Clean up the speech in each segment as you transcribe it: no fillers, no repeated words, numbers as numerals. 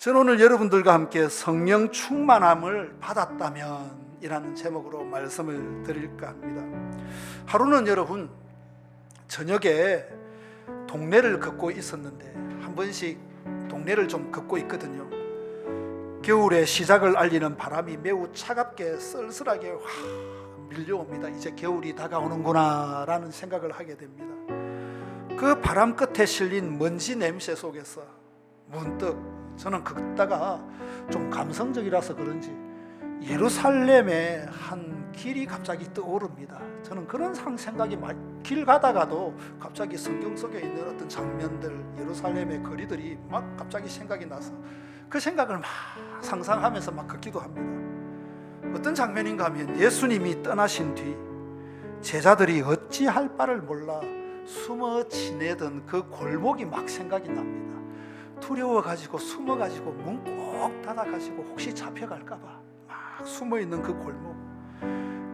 저는 오늘 여러분들과 함께 성령 충만함을 받았다면 이라는 제목으로 말씀을 드릴까 합니다. 하루는 여러분 저녁에 동네를 걷고 있었는데, 한 번씩 동네를 좀 걷고 있거든요. 겨울의 시작을 알리는 바람이 매우 차갑게 쓸쓸하게 밀려옵니다. 이제 겨울이 다가오는구나 라는 생각을 하게 됩니다. 그 바람 끝에 실린 먼지 냄새 속에서 문득 저는 걷다가 좀 감성적이라서 그런지 예루살렘의 한 길이 갑자기 떠오릅니다. 저는 그런 생각이 길 가다가도 갑자기 성경 속에 있는 어떤 장면들, 예루살렘의 거리들이 막 갑자기 생각이 나서 그 생각을 막 상상하면서 막 걷기도 합니다. 어떤 장면인가 하면 예수님이 떠나신 뒤 제자들이 어찌할 바를 몰라 숨어 지내던 그 골목이 막 생각이 납니다. 두려워가지고 숨어가지고 문 꼭 닫아가지고 혹시 잡혀갈까봐 막 숨어있는 그 골목.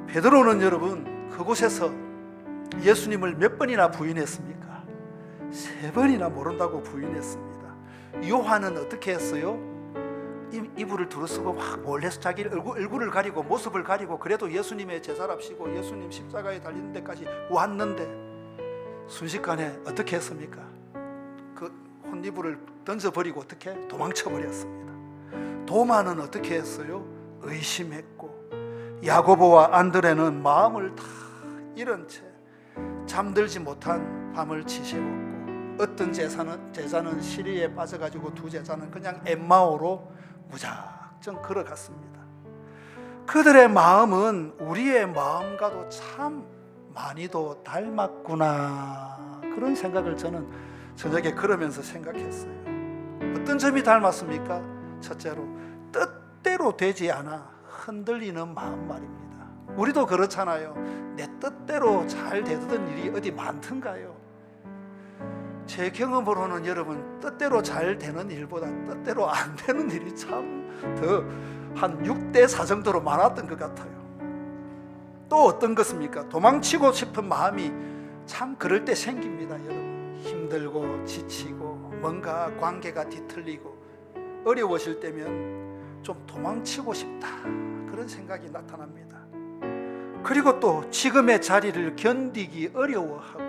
베드로는 여러분 그곳에서 예수님을 몇 번이나 부인했습니까? 3번이나 모른다고 부인했습니다. 요한은 어떻게 했어요? 이불을 두루쓰고 막 몰래 자기 얼굴을 가리고 모습을 가리고 그래도 예수님의 제사랍시고 예수님 십자가에 달리는 데까지 왔는데 순식간에 어떻게 했습니까? 그 혼이불을 던져버리고 어떻게? 도망쳐버렸습니다. 도마는 어떻게 했어요? 의심했고, 야고보와 안드레는 마음을 다 잃은 채 잠들지 못한 밤을 지새웠고, 어떤 제자는 시리에 빠져가지고 두 제자는 그냥 엠마오로 무작정 걸어갔습니다. 그들의 마음은 우리의 마음과도 참 많이도 닮았구나, 그런 생각을 저는 저녁에 걸으면서 생각했어요. 어떤 점이 닮았습니까? 첫째로 뜻대로 되지 않아 흔들리는 마음 말입니다. 우리도 그렇잖아요. 내 뜻대로 잘 되던 일이 어디 많던가요? 제 경험으로는 여러분 뜻대로 잘 되는 일보다 뜻대로 안 되는 일이 참 더 한 6대4 정도로 많았던 것 같아요. 또 어떤 것입니까? 도망치고 싶은 마음이 참 그럴 때 생깁니다. 여러분 힘들고 지치고 뭔가 관계가 뒤틀리고 어려워질 때면 좀 도망치고 싶다, 그런 생각이 나타납니다. 그리고 또 지금의 자리를 견디기 어려워하고,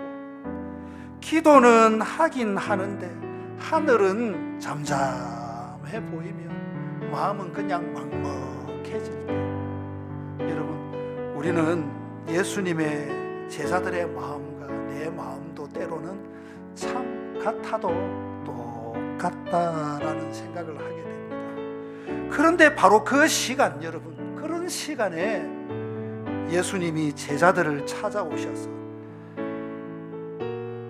기도는 하긴 하는데 하늘은 잠잠해 보이며 마음은 그냥 막막해질 때, 여러분 우리는 예수님의 제자들의 마음과 내 마음도 때로는 참 같아도 똑같다라는 생각을 하게 됩니다. 그런데 바로 그 시간, 여러분 그런 시간에 예수님이 제자들을 찾아오셔서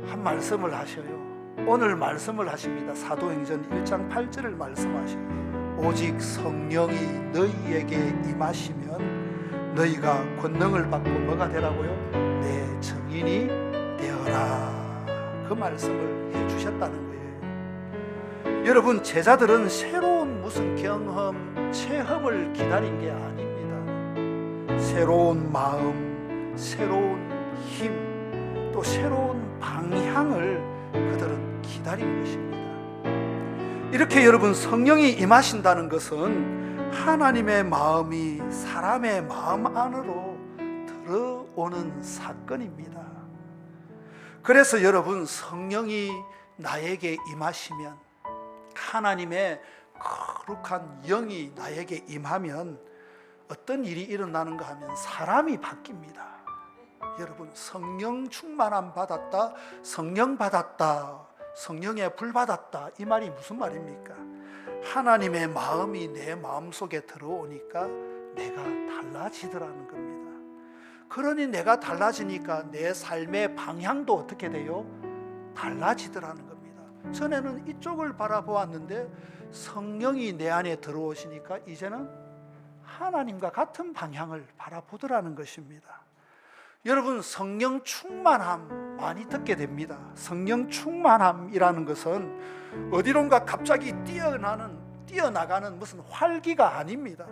한 말씀을 하셔요. 오늘 말씀을 하십니다. 사도행전 1장 8절을 말씀하셔요. 오직 성령이 너희에게 임하시면 너희가 권능을 받고 뭐가 되라고요? 내 증인이 되어라, 그 말씀을 해주셨다는 거예요. 여러분 제자들은 새로운 무슨 경험, 체험을 기다린 게 아닙니다. 새로운 마음, 새로운 힘, 또 새로운 방향을 그들은 기다린 것입니다. 이렇게 여러분 성령이 임하신다는 것은 하나님의 마음이 사람의 마음 안으로 들어오는 사건입니다. 그래서 여러분 성령이 나에게 임하시면, 하나님의 거룩한 영이 나에게 임하면 어떤 일이 일어나는가 하면 사람이 바뀝니다. 여러분 성령 충만함 받았다, 성령 받았다, 성령의 불 받았다, 이 말이 무슨 말입니까? 하나님의 마음이 내 마음속에 들어오니까 내가 달라지더라는 겁니다. 그러니 내가 달라지니까 내 삶의 방향도 어떻게 돼요? 달라지더라는 겁니다. 전에는 이쪽을 바라보았는데 성령이 내 안에 들어오시니까 이제는 하나님과 같은 방향을 바라보더라는 것입니다. 여러분 성령 충만함 많이 듣게 됩니다. 성령 충만함이라는 것은 어디론가 갑자기 뛰어나가는 무슨 활기가 아닙니다.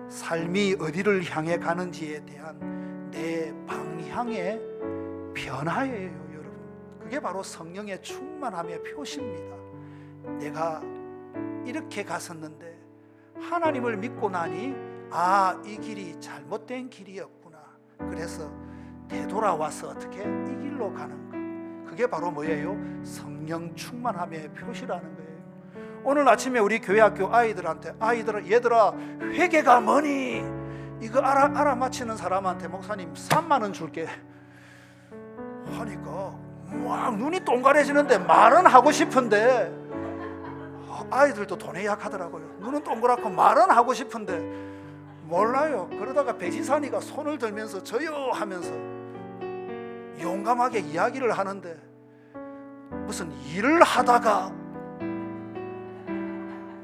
삶이 어디를 향해 가는지에 대한 내 방향의 변화예요. 여러분 그게 바로 성령의 충만함의 표시입니다. 내가 이렇게 갔었는데 하나님을 믿고 나니 이 길이 잘못된 길이었구나. 그래서 되돌아와서 어떻게 이 길로 가는 것. 그게 바로 뭐예요? 성령 충만함의 표시라는 거예요. 오늘 아침에 우리 교회학교 아이들한테 얘들아 회개가 뭐니? 이거 알아맞히는 사람한테 목사님 3만 원 줄게 하니까 막 눈이 동그래지는데 말은 하고 싶은데 아이들도 돈에 약하더라고요. 눈은 동그랗고 말은 하고 싶은데 몰라요. 그러다가 배지산이가 손을 들면서 저요 하면서 용감하게 이야기를 하는데 무슨 일을 하다가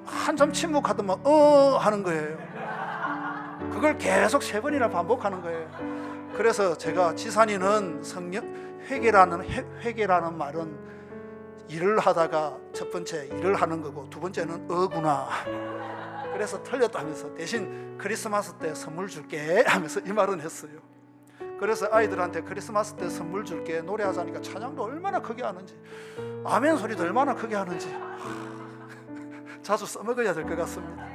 한참 침묵하더만 하는 거예요. 그걸 계속 3번이나 반복하는 거예요. 그래서 제가 지산이는 회개라는 말은 일을 하다가 첫 번째 일을 하는 거고 두 번째는 어구나. 그래서 틀렸다면서 대신 크리스마스 때 선물 줄게 하면서 이 말은 했어요. 그래서 아이들한테 크리스마스 때 선물 줄게 노래하자니까 찬양도 얼마나 크게 하는지 아멘 소리도 얼마나 크게 하는지 자주 써먹어야 될 것 같습니다.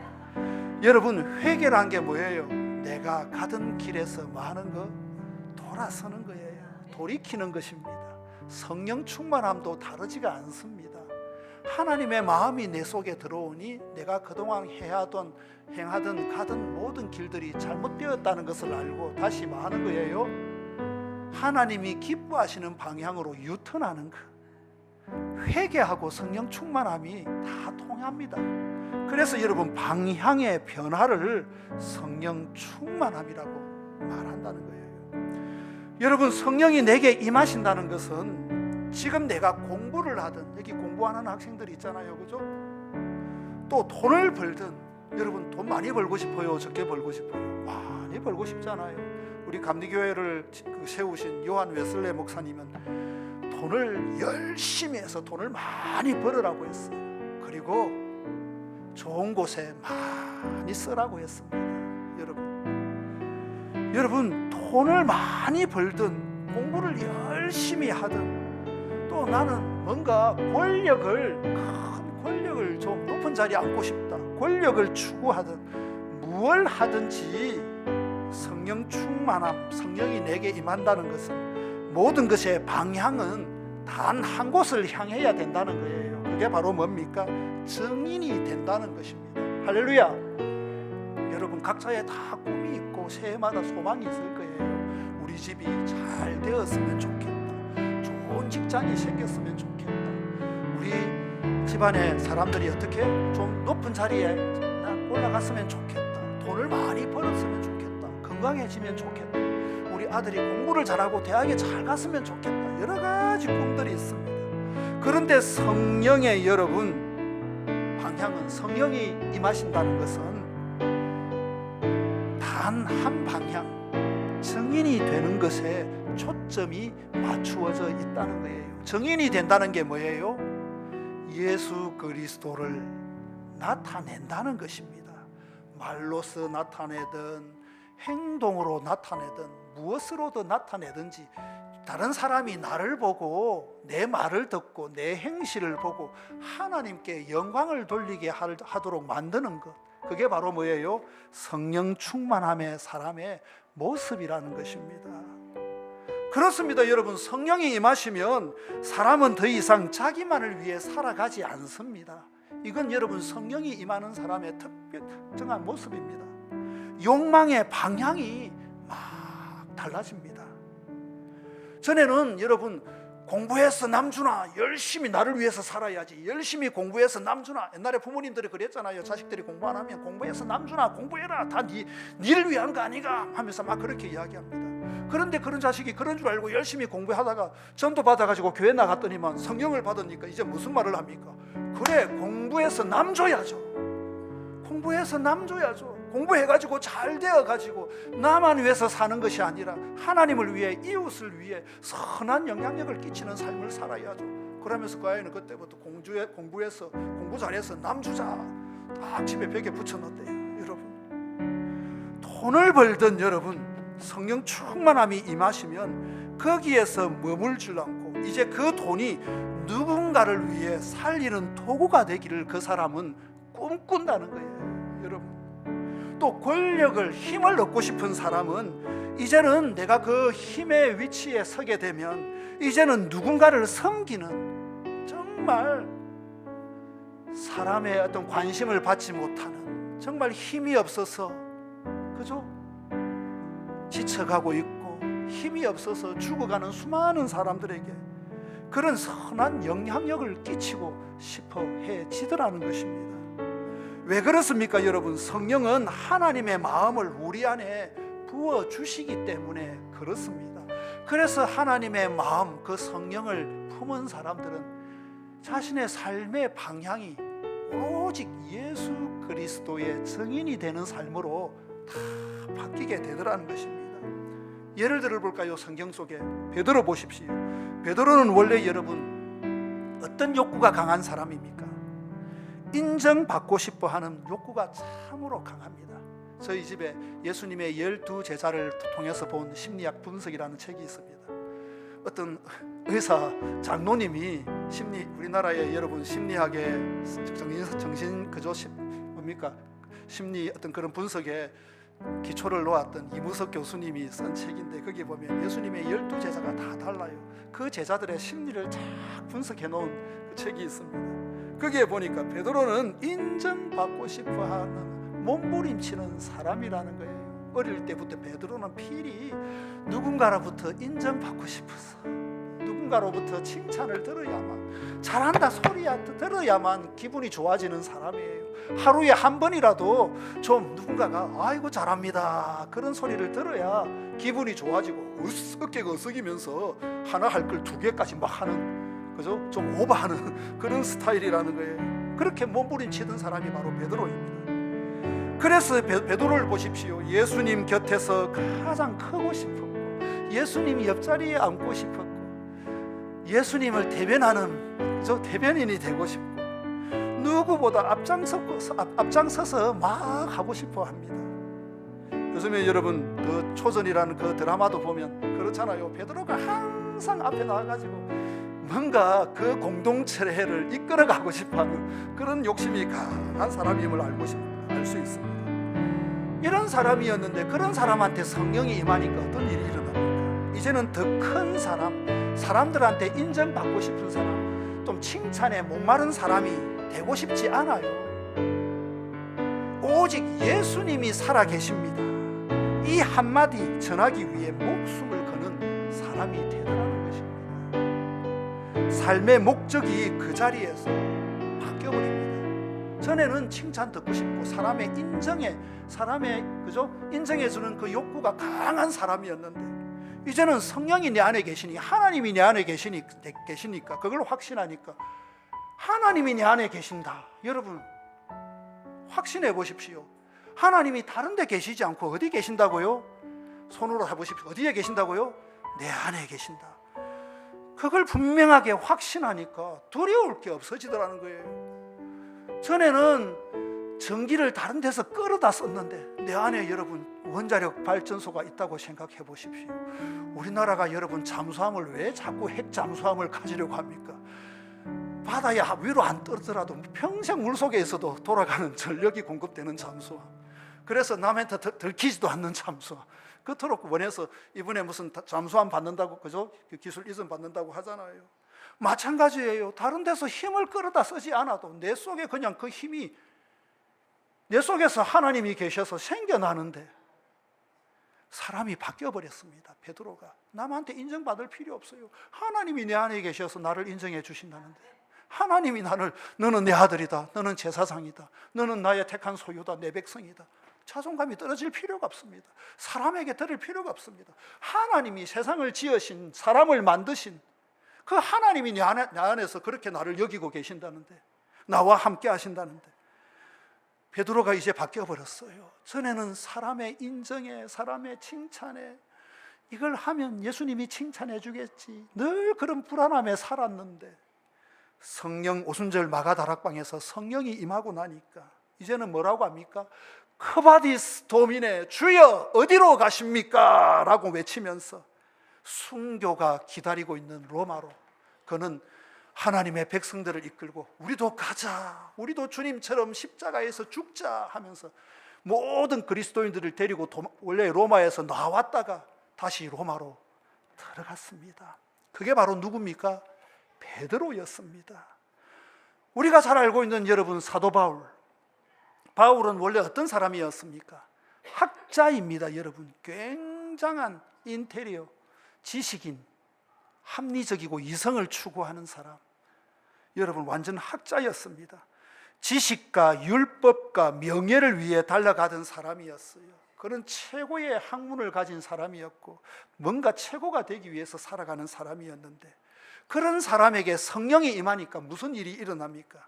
여러분 회개란 게 뭐예요? 내가 가던 길에서 뭐 하는 거? 돌아서는 거예요. 돌이키는 것입니다. 성령 충만함도 다르지가 않습니다. 하나님의 마음이 내 속에 들어오니 내가 그동안 행하던 가던 모든 길들이 잘못되었다는 것을 알고 다시 뭐 하는 거예요? 하나님이 기뻐하시는 방향으로 유턴하는 거. 회개하고 성령 충만함이 다 통합니다. 그래서 여러분 방향의 변화를 성령 충만함이라고 말한다는 거예요. 여러분 성령이 내게 임하신다는 것은 지금 내가 공부를 하든 여기 공부하는 학생들이 있잖아요, 그죠? 또 돈을 벌든 여러분 돈 많이 벌고 싶어요, 적게 벌고 싶어요? 많이 벌고 싶잖아요. 우리 감리교회를 세우신 요한 웨슬레 목사님은 돈을 열심히 해서 돈을 많이 벌으라고 했어요. 그리고 좋은 곳에 많이 쓰라고 했습니다. 여러분 돈을 많이 벌든 공부를 열심히 하든 또 나는 뭔가 큰 권력을 좀 높은 자리에 앉고 싶다, 권력을 추구하든 무엇을 하든지 성령 충만함, 성령이 내게 임한다는 것은 모든 것의 방향은 단 한 곳을 향해야 된다는 거예요. 그게 바로 뭡니까? 증인이 된다는 것입니다. 할렐루야. 여러분 각자의 다 꿈이 있고 새해마다 소망이 있을 거예요. 우리 집이 잘 되었으면 좋겠다, 좋은 직장이 생겼으면 좋겠다, 우리 집안의 사람들이 어떻게 좀 높은 자리에 올라갔으면 좋겠다, 돈을 많이 벌었으면 좋겠다, 건강해지면 좋겠다, 우리 아들이 공부를 잘하고 대학에 잘 갔으면 좋겠다, 여러 가지 꿈들이 있습니다. 그런데 성령의 여러분 방향은, 성령이 임하신다는 것은 단 한 방향, 증인이 되는 것에 초점이 맞추어져 있다는 거예요. 증인이 된다는 게 뭐예요? 예수 그리스도를 나타낸다는 것입니다. 말로서 나타내든 행동으로 나타내든 무엇으로도 나타내든지 다른 사람이 나를 보고 내 말을 듣고 내 행실을 보고 하나님께 영광을 돌리게 하도록 만드는 것, 그게 바로 뭐예요? 성령 충만함의 사람의 모습이라는 것입니다. 그렇습니다. 여러분 성령이 임하시면 사람은 더 이상 자기만을 위해 살아가지 않습니다. 이건 여러분 성령이 임하는 사람의 특별한 모습입니다. 욕망의 방향이 막 달라집니다. 전에는 여러분 공부해서 남주나 열심히 나를 위해서 살아야지, 열심히 공부해서 남주나, 옛날에 부모님들이 그랬잖아요. 자식들이 공부 안 하면 공부해서 남주나, 공부해라, 다 니를 위한 거 아니가 하면서 막 그렇게 이야기합니다. 그런데 그런 자식이 그런 줄 알고 열심히 공부하다가 전도 받아가지고 교회 나갔더니만 성령을 받으니까 이제 무슨 말을 합니까? 그래, 공부해서 남줘야죠. 공부해서 남줘야죠. 공부해가지고 잘 되어가지고 나만 위해서 사는 것이 아니라 하나님을 위해, 이웃을 위해 선한 영향력을 끼치는 삶을 살아야죠. 그러면서 그 아이는 그때부터 공부해서 공부 잘해서 남주자 딱 집에 벽에 붙여놓대요. 여러분 돈을 벌든 여러분 성령 충만함이 임하시면 거기에서 머물질 않고 이제 그 돈이 누군가를 위해 살리는 도구가 되기를 그 사람은 꿈꾼다는 거예요, 여러분. 또 권력을, 힘을 얻고 싶은 사람은 이제는 내가 그 힘의 위치에 서게 되면 이제는 누군가를 섬기는, 정말 사람의 어떤 관심을 받지 못하는, 정말 힘이 없어서 그죠? 지쳐가고 있고 힘이 없어서 죽어가는 수많은 사람들에게 그런 선한 영향력을 끼치고 싶어 해지더라는 것입니다. 왜 그렇습니까, 여러분? 성령은 하나님의 마음을 우리 안에 부어주시기 때문에 그렇습니다. 그래서 하나님의 마음, 그 성령을 품은 사람들은 자신의 삶의 방향이 오직 예수 그리스도의 증인이 되는 삶으로 다 바뀌게 되더라는 것입니다. 예를 들어 볼까요? 성경 속에 베드로 보십시오. 베드로는 원래 여러분 어떤 욕구가 강한 사람입니까? 인정받고 싶어 하는 욕구가 참으로 강합니다. 저희 집에 예수님의 12 제자를 통해서 본 심리학 분석이라는 책이 있습니다. 어떤 의사 장로님이 우리나라의 여러분 심리학의 정신 그저 뭡니까? 심리 어떤 그런 분석에 기초를 놓았던 이무석 교수님이 쓴 책인데, 거기에 보면 예수님의 12 제자가 다 달라요. 그 제자들의 심리를 쫙 분석해 놓은 그 책이 있습니다. 거기에 보니까 베드로는 인정받고 싶어하는 몸부림치는 사람이라는 거예요. 어릴 때부터 베드로는 필히 누군가로부터 인정받고 싶어서, 누군가로부터 칭찬을 들어야만, 잘한다 소리야 들어야만 기분이 좋아지는 사람이에요. 하루에 한 번이라도 좀 누군가가 아이고 잘합니다 그런 소리를 들어야 기분이 좋아지고, 어깨가 어석이면서 하나 할 걸 2개까지 막 하는, 그죠? 좀 오버하는 그런 스타일이라는 거예요. 그렇게 몸부림치던 사람이 바로 베드로입니다. 그래서 베드로를 보십시오. 예수님 곁에서 가장 크고 싶었고, 예수님 옆자리에 앉고 싶었고, 예수님을 대변하는 대변인이 되고 싶고, 누구보다 앞장서서 막 하고 싶어 합니다. 요즘에 여러분 그 초전이라는 그 드라마도 보면 그렇잖아요. 베드로가 항상 앞에 나와가지고 뭔가 그 공동체를 이끌어가고 싶어하는 그런 욕심이 강한 사람임을 알 수 있습니다. 이런 사람이었는데 그런 사람한테 성령이 임하니까 어떤 일이 일어납니까? 이제는 더 큰 사람, 사람들한테 인정받고 싶은 사람, 좀 칭찬에 목마른 사람이 되고 싶지 않아요. 오직 예수님이 살아 계십니다, 이 한마디 전하기 위해 목숨을 거는 사람이 되더라는 것입니다. 삶의 목적이 그 자리에서 바뀌어버립니다. 전에는 칭찬 듣고 싶고 사람의 인정해주는 그 욕구가 강한 사람이었는데, 이제는 성령이 내 안에 계시니, 하나님이 내 안에 계시니까, 그걸 확신하니까 하나님이 내 안에 계신다. 여러분 확신해 보십시오. 하나님이 다른 데 계시지 않고 어디 계신다고요? 손으로 해보십시오. 어디에 계신다고요? 내 안에 계신다. 그걸 분명하게 확신하니까 두려울 게 없어지더라는 거예요. 전에는 전기를 다른 데서 끌어다 썼는데 내 안에 여러분 원자력 발전소가 있다고 생각해 보십시오. 우리나라가 여러분 잠수함을 왜 자꾸 핵 잠수함을 가지려고 합니까? 바다에 위로 안 떠더라도 평생 물속에 있어도 돌아가는 전력이 공급되는 잠수함, 그래서 남한테 들키지도 않는 잠수함, 그토록 원해서 이번에 무슨 잠수함 받는다고, 그죠? 기술 이전 받는다고 하잖아요. 마찬가지예요. 다른 데서 힘을 끌어다 쓰지 않아도 내 속에 그냥 그 힘이, 내 속에서 하나님이 계셔서 생겨나는데 사람이 바뀌어버렸습니다. 베드로가 남한테 인정받을 필요 없어요. 하나님이 내 안에 계셔서 나를 인정해 주신다는데, 하나님이 너는 내 아들이다, 너는 제사장이다, 너는 나의 택한 소유다, 내 백성이다, 자존감이 떨어질 필요가 없습니다. 사람에게 들을 필요가 없습니다. 하나님이 세상을 지으신, 사람을 만드신 그 하나님이 내 안에서 그렇게 나를 여기고 계신다는데, 나와 함께 하신다는데, 베드로가 이제 바뀌어버렸어요. 전에는 사람의 인정에, 사람의 칭찬에, 이걸 하면 예수님이 칭찬해 주겠지, 늘 그런 불안함에 살았는데, 성령 오순절 마가다락방에서 성령이 임하고 나니까 이제는 뭐라고 합니까? 크바디스 도미네, 주여 어디로 가십니까? 라고 외치면서 순교가 기다리고 있는 로마로 그는 하나님의 백성들을 이끌고 우리도 가자, 우리도 주님처럼 십자가에서 죽자 하면서 모든 그리스도인들을 데리고 원래 로마에서 나왔다가 다시 로마로 들어갔습니다. 그게 바로 누굽니까? 베드로였습니다. 우리가 잘 알고 있는 여러분, 사도 바울은 원래 어떤 사람이었습니까? 학자입니다. 여러분, 굉장한 인테리어 지식인, 합리적이고 이성을 추구하는 사람, 여러분 완전 학자였습니다. 지식과 율법과 명예를 위해 달려가던 사람이었어요. 그런 최고의 학문을 가진 사람이었고 뭔가 최고가 되기 위해서 살아가는 사람이었는데, 그런 사람에게 성령이 임하니까 무슨 일이 일어납니까?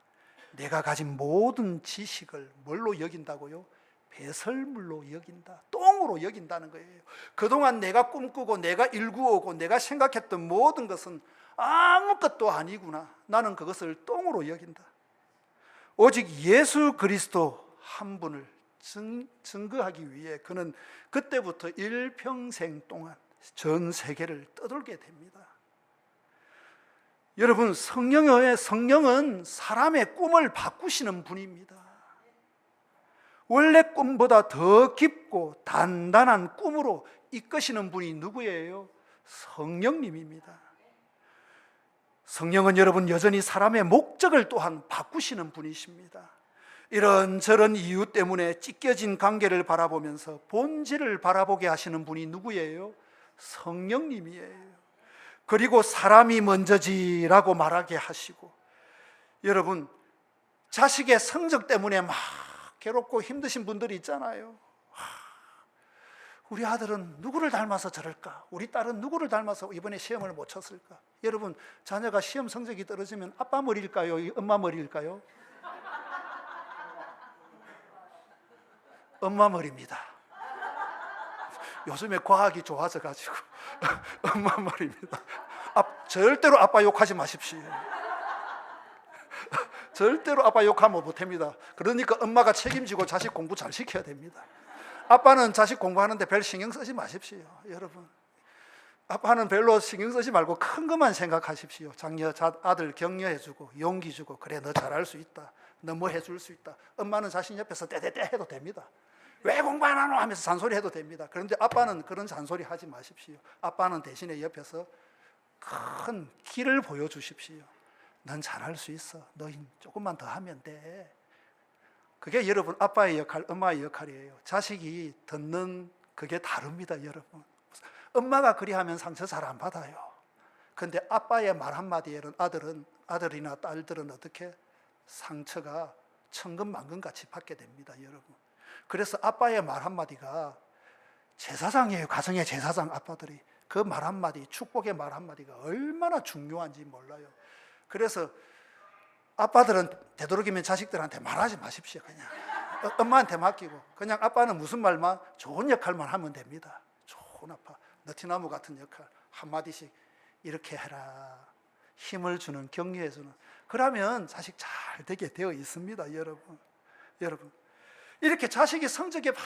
내가 가진 모든 지식을 뭘로 여긴다고요? 배설물로 여긴다, 똥으로 여긴다는 거예요. 그동안 내가 꿈꾸고 내가 일구어오고 내가 생각했던 모든 것은 아무것도 아니구나, 나는 그것을 똥으로 여긴다. 오직 예수 그리스도 한 분을 증거하기 위해 그는 그때부터 일평생 동안 전 세계를 떠돌게 됩니다. 여러분, 성령은 사람의 꿈을 바꾸시는 분입니다. 원래 꿈보다 더 깊고 단단한 꿈으로 이끄시는 분이 누구예요? 성령님입니다. 성령은 여러분 여전히 사람의 목적을 또한 바꾸시는 분이십니다. 이런저런 이유 때문에 찢겨진 관계를 바라보면서 본질을 바라보게 하시는 분이 누구예요? 성령님이에요. 그리고 사람이 먼저지라고 말하게 하시고, 여러분 자식의 성적 때문에 막 괴롭고 힘드신 분들이 있잖아요. 우리 아들은 누구를 닮아서 저럴까? 우리 딸은 누구를 닮아서 이번에 시험을 못 쳤을까? 여러분, 자녀가 시험 성적이 떨어지면 아빠 머리일까요? 엄마 머리일까요? 엄마 머리입니다. 요즘에 과학이 좋아져가지고 엄마 머리입니다. 절대로 아빠 욕하지 마십시오. 절대로 아빠 욕하면 못합니다. 그러니까 엄마가 책임지고 자식 공부 잘 시켜야 됩니다. 아빠는 자식 공부하는데 별 신경 쓰지 마십시오. 여러분, 아빠는 별로 신경 쓰지 말고 큰 것만 생각하십시오. 아들 격려해주고 용기 주고, 그래 너 잘할 수 있다, 너 뭐 해줄 수 있다. 엄마는 자신 옆에서 떼떼떼 해도 됩니다. 왜 공부 안 하노 하면서 잔소리 해도 됩니다. 그런데 아빠는 그런 잔소리 하지 마십시오. 아빠는 대신에 옆에서 큰 길을 보여주십시오. 넌 잘할 수 있어, 너 조금만 더 하면 돼. 그게 여러분 아빠의 역할, 엄마의 역할이에요. 자식이 듣는 그게 다릅니다. 여러분, 엄마가 그리하면 상처 잘 안 받아요. 그런데 아빠의 말 한마디에 아들이나 딸들은 어떻게 상처가 천근만근같이 받게 됩니다. 여러분, 그래서 아빠의 말 한마디가 제사장이에요. 가정의 제사장 아빠들이 그 말 한마디, 축복의 말 한마디가 얼마나 중요한지 몰라요. 그래서 아빠들은 되도록이면 자식들한테 말하지 마십시오. 그냥 엄마한테 맡기고, 그냥 아빠는 무슨 말만, 좋은 역할만 하면 됩니다. 좋은 아빠, 너티나무 같은 역할 한마디씩 이렇게 해라, 힘을 주는, 격려해주는, 그러면 자식 잘 되게 되어 있습니다. 여러분 이렇게 자식이 성적에 막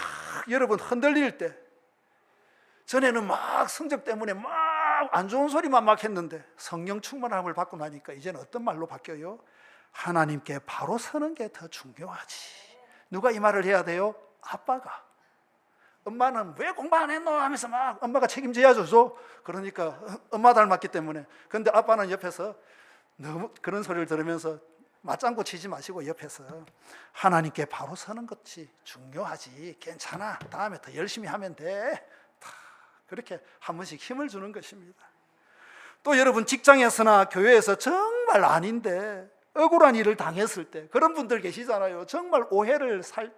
여러분 흔들릴 때, 전에는 막 성적 때문에 막 안 좋은 소리만 막 했는데 성령 충만함을 받고 나니까 이제는 어떤 말로 바뀌어요? 하나님께 바로 서는 게 더 중요하지. 누가 이 말을 해야 돼요? 아빠가. 엄마는 왜 공부 안 했노 하면서 막 엄마가 책임져야죠. 그러니까 엄마 닮았기 때문에. 그런데 아빠는 옆에서 너무 그런 소리를 들으면서 맞장구 치지 마시고 옆에서 하나님께 바로 서는 것이 중요하지, 괜찮아, 다음에 더 열심히 하면 돼, 그렇게 한 번씩 힘을 주는 것입니다. 또 여러분, 직장에서나 교회에서 정말 아닌데 억울한 일을 당했을 때, 그런 분들 계시잖아요. 정말 오해를 살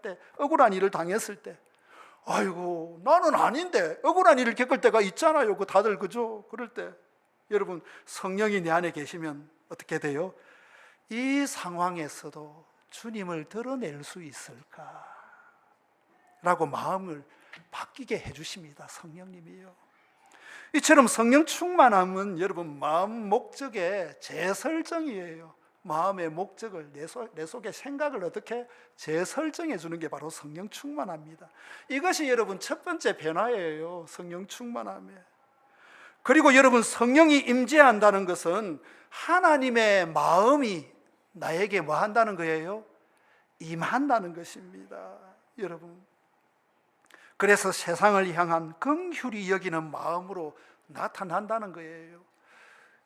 때, 억울한 일을 당했을 때, 아이고 나는 아닌데, 억울한 일을 겪을 때가 있잖아요. 다들 그죠? 그럴 때 여러분, 성령이 내 안에 계시면 어떻게 돼요? 이 상황에서도 주님을 드러낼 수 있을까? 라고 마음을 바뀌게 해주십니다. 성령님이요. 이처럼 성령 충만함은 여러분 마음 목적의 재설정이에요. 마음의 목적을, 내 속의 생각을 어떻게 재설정해 주는 게 바로 성령 충만합니다. 이것이 여러분 첫 번째 변화예요. 성령 충만함에. 그리고 여러분, 성령이 임재한다는 것은 하나님의 마음이 나에게 뭐 한다는 거예요? 임한다는 것입니다. 여러분, 그래서 세상을 향한 긍휼히 여기는 마음으로 나타난다는 거예요.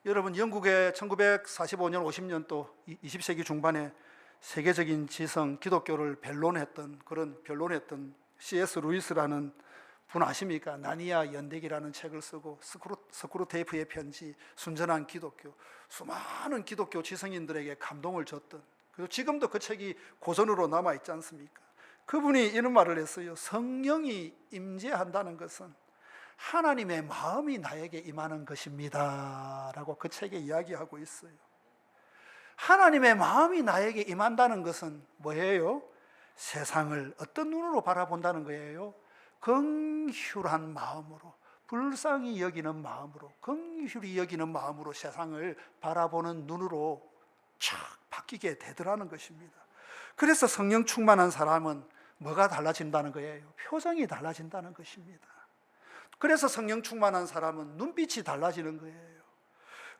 여러분, 영국의 1945년 50년도 20세기 중반에 세계적인 지성 기독교를 변론했던 C.S. 루이스라는 분 아십니까? 나니아 연대기라는 책을 쓰고 스크루테이프의 편지, 순전한 기독교, 수많은 기독교 지성인들에게 감동을 줬던, 그리고 지금도 그 책이 고전으로 남아있지 않습니까? 그분이 이런 말을 했어요. 성령이 임재한다는 것은 하나님의 마음이 나에게 임하는 것입니다 라고 그 책에 이야기하고 있어요. 하나님의 마음이 나에게 임한다는 것은 뭐예요? 세상을 어떤 눈으로 바라본다는 거예요? 긍휼한 마음으로, 불쌍히 여기는 마음으로, 긍휼히 여기는 마음으로 세상을 바라보는 눈으로 촥 바뀌게 되더라는 것입니다. 그래서 성령 충만한 사람은 뭐가 달라진다는 거예요? 표정이 달라진다는 것입니다. 그래서 성령 충만한 사람은 눈빛이 달라지는 거예요.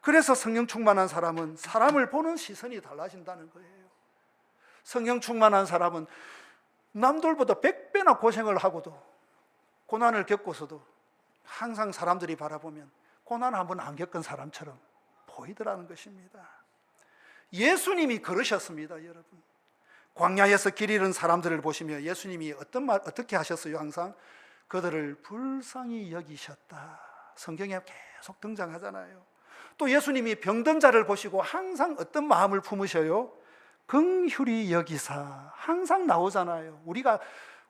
그래서 성령 충만한 사람은 사람을 보는 시선이 달라진다는 거예요. 성령 충만한 사람은 남들보다 100배나 고생을 하고도, 고난을 겪고서도 항상 사람들이 바라보면 고난 한번 안 겪은 사람처럼 보이더라는 것입니다. 예수님이 그러셨습니다, 여러분. 광야에서 길 잃은 사람들을 보시며 예수님이 어떻게 하셨어요? 항상 그들을 불쌍히 여기셨다. 성경에 계속 등장하잖아요. 또 예수님이 병든 자를 보시고 항상 어떤 마음을 품으셔요? 긍휼히 여기사. 항상 나오잖아요. 우리가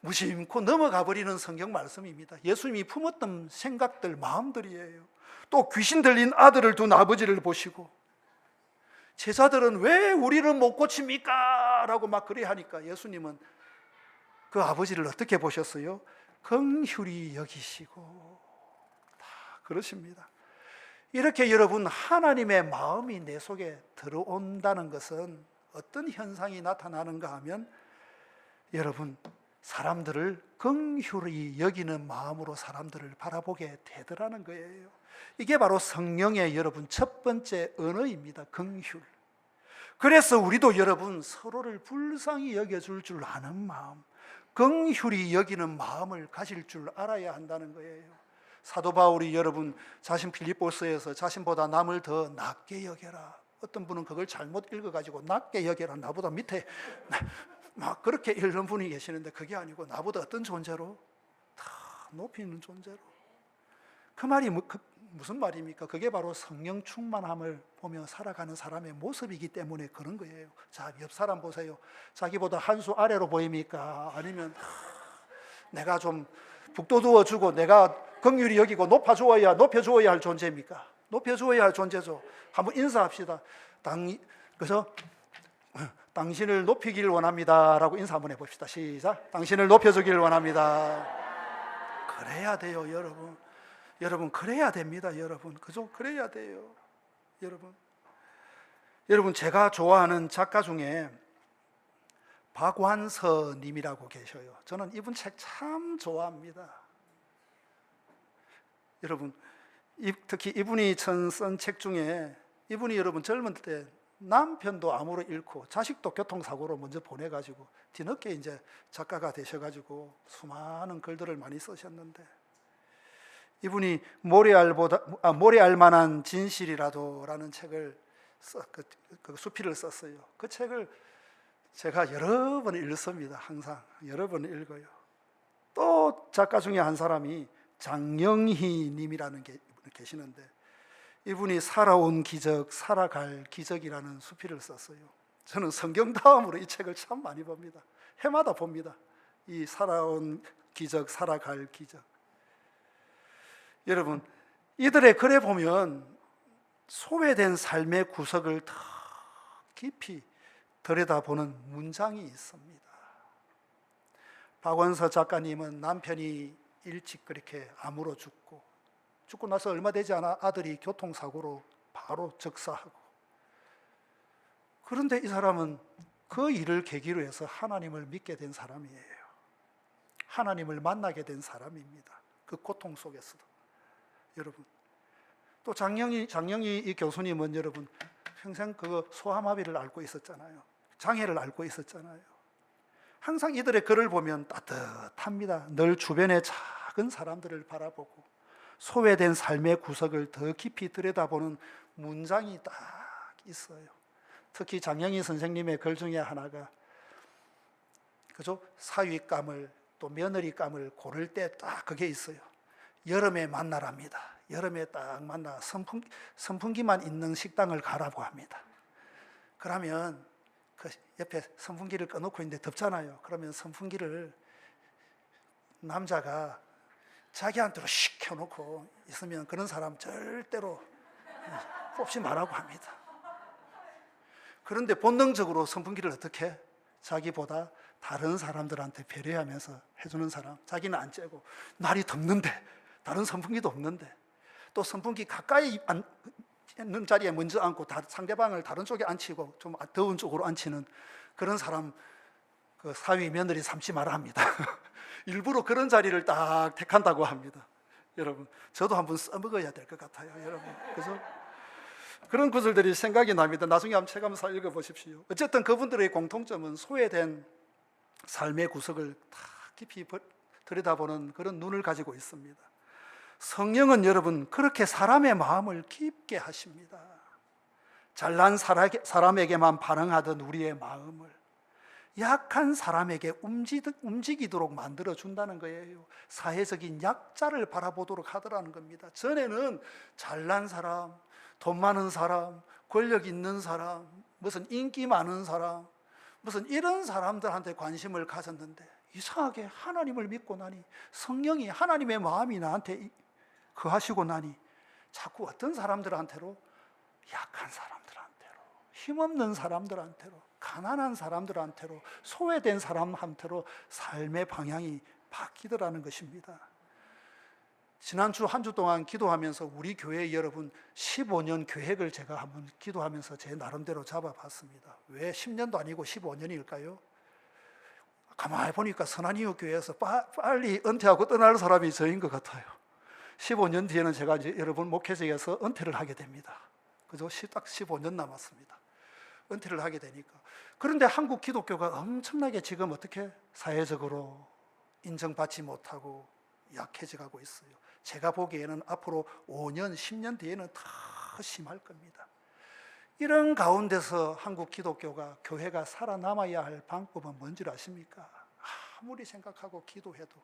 무심코 넘어가 버리는 성경 말씀입니다. 예수님이 품었던 생각들, 마음들이에요. 또 귀신 들린 아들을 둔 아버지를 보시고 제자들은 왜 우리를 못 고칩니까? 라고 막 그래 하니까 예수님은 그 아버지를 어떻게 보셨어요? 긍휼히 여기시고 다 그러십니다. 이렇게 여러분, 하나님의 마음이 내 속에 들어온다는 것은 어떤 현상이 나타나는가 하면, 여러분, 사람들을 긍휼히 여기는 마음으로 사람들을 바라보게 되더라는 거예요. 이게 바로 성령의 여러분 첫 번째 언어입니다. 긍휼. 그래서 우리도 여러분 서로를 불쌍히 여겨줄 줄 아는 마음, 긍휼히 여기는 마음을 가질 줄 알아야 한다는 거예요. 사도 바울이 여러분 자신 빌립보서에서 자신보다 남을 더 낮게 여겨라, 어떤 분은 그걸 잘못 읽어가지고 낮게 여겨라, 나보다 밑에 막 그렇게 읽는 분이 계시는데 그게 아니고 나보다 어떤 존재로? 다 높이 있는 존재로. 그 말이 무슨 말입니까? 그게 바로 성령 충만함을 보며 살아가는 사람의 모습이기 때문에 그런 거예요. 자, 옆 사람 보세요. 자기보다 한 수 아래로 보입니까? 아니면 내가 좀 북돋워주고 내가 긍휼히 여기고 높여주어야 할 존재입니까? 높여주어야 할 존재죠. 한번 인사합시다. 그래서 당신을 높이길 원합니다 라고 인사 한번 해봅시다. 시작. 당신을 높여주길 원합니다. 그래야 돼요, 여러분. 여러분, 그래야 됩니다, 여러분. 그죠? 그래야 돼요, 여러분. 여러분, 제가 좋아하는 작가 중에 박완서 님이라고 계셔요. 저는 이분 책 참 좋아합니다. 여러분, 특히 이분이 쓴 책 중에, 이분이 여러분 젊은 때 남편도 암으로 잃고 자식도 교통사고로 먼저 보내가지고 뒤늦게 이제 작가가 되셔가지고 수많은 글들을 많이 쓰셨는데, 이분이 모래알 만한 진실이라도라는 책을 그 수필을 썼어요. 그 책을 제가 여러 번 읽습니다. 항상 여러 번 읽어요. 또 작가 중에 한 사람이 장영희 님이라는 게 계시는데, 이분이 살아온 기적, 살아갈 기적이라는 수필을 썼어요. 저는 성경 다음으로 이 책을 참 많이 봅니다. 해마다 봅니다. 이 살아온 기적, 살아갈 기적. 여러분, 이들의 글에 보면 소외된 삶의 구석을 더 깊이 들여다보는 문장이 있습니다. 박원서 작가님은 남편이 일찍 그렇게 암으로 죽고 나서 얼마 되지 않아 아들이 교통사고로 바로 즉사하고, 그런데 이 사람은 그 일을 계기로 해서 하나님을 믿게 된 사람이에요. 하나님을 만나게 된 사람입니다. 그 고통 속에서도. 여러분, 또 장영희 이 교수님은 여러분 평생 그 소아마비를 앓고 있었잖아요. 장애를 앓고 있었잖아요. 항상 이들의 글을 보면 따뜻합니다. 늘 주변의 작은 사람들을 바라보고 소외된 삶의 구석을 더 깊이 들여다보는 문장이 딱 있어요. 특히 장영희 선생님의 글 중에 하나가 그죠? 사위감을 또 며느리감을 고를 때 딱 그게 있어요. 여름에 만나랍니다. 여름에 딱 만나 선풍기만 있는 식당을 가라고 합니다. 그러면 그 옆에 선풍기를 꺼놓고 있는데 덥잖아요. 그러면 선풍기를 남자가 자기한테로 씩 켜놓고 있으면 그런 사람 절대로 뽑지 말라고 합니다. 그런데 본능적으로 선풍기를 어떻게 자기보다 다른 사람들한테 배려하면서 해주는 사람, 자기는 안 쬐고 날이 덥는데 다른 선풍기도 없는데 또 선풍기 가까이 있는 자리에 먼저 앉고 상대방을 다른 쪽에 앉히고 좀 더운 쪽으로 앉히는 그런 사람, 그 사위 며느리 삼지 마라 합니다. 일부러 그런 자리를 딱 택한다고 합니다. 여러분, 저도 한번 써먹어야 될 것 같아요. 여러분, 그죠? 그런 구절들이 생각이 납니다. 나중에 한번 책 한번 읽어보십시오. 어쨌든 그분들의 공통점은 소외된 삶의 구석을 다 깊이 들여다보는 그런 눈을 가지고 있습니다. 성령은 여러분 그렇게 사람의 마음을 깊게 하십니다. 잘난 사람에게만 반응하던 우리의 마음을 약한 사람에게 움직이도록 만들어준다는 거예요. 사회적인 약자를 바라보도록 하더라는 겁니다. 전에는 잘난 사람, 돈 많은 사람, 권력 있는 사람, 무슨 인기 많은 사람, 무슨 이런 사람들한테 관심을 가졌는데 이상하게 하나님을 믿고 나니 성령이 하나님의 마음이 나한테 거하시고 나니 자꾸 어떤 사람들한테로 약한 사람들한테로 힘없는 사람들한테로 가난한 사람들한테로 소외된 사람한테로 삶의 방향이 바뀌더라는 것입니다. 지난주 한 주 동안 기도하면서 우리 교회 여러분 15년 계획을 제가 한번 기도하면서 제 나름대로 잡아봤습니다. 왜 10년도 아니고 15년일까요? 가만히 보니까 선한이유 교회에서 빨리 은퇴하고 떠날 사람이 저인 것 같아요. 15년 뒤에는 제가 이제 여러분 목회자에서 은퇴를 하게 됩니다. 그죠? 딱 15년 남았습니다. 은퇴를 하게 되니까. 그런데 한국 기독교가 엄청나게 지금 어떻게 사회적으로 인정받지 못하고 약해져가고 있어요. 제가 보기에는 앞으로 5년, 10년 뒤에는 더 심할 겁니다. 이런 가운데서 한국 기독교가, 교회가 살아남아야 할 방법은 뭔지 아십니까? 아무리 생각하고 기도해도